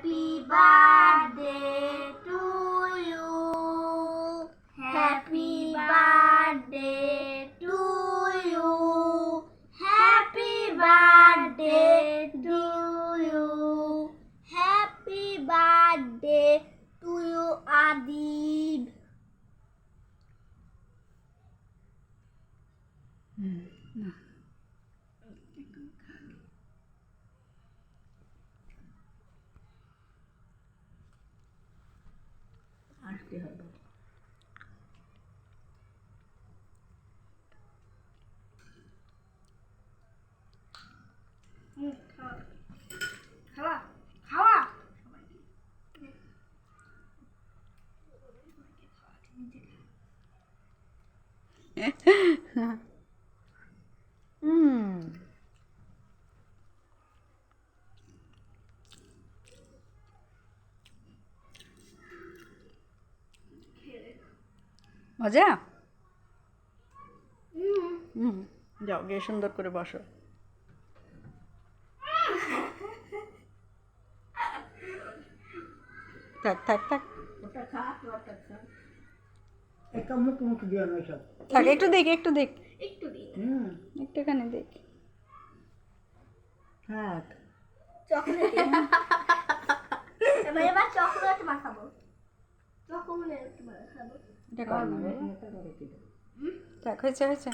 Happy birthday to you. Happy birthday to you. Happy birthday to you. Happy birthday to you, Adib. আসতে হবে খাওয়া খাওয়া মজা যাও গিয়ে সুন্দর করে বসো থাক থাক থাক একটা মুখ মুখ দিয়ে নয় সব থাক একটু দেখ একটু দেখ একটু দিন একটুখানি দেখ থাক চকলেট এবার চকলেট মাখাবো চকলেট মাখাবো এটা কর না বাবা। থাক হয়েছে হয়েছে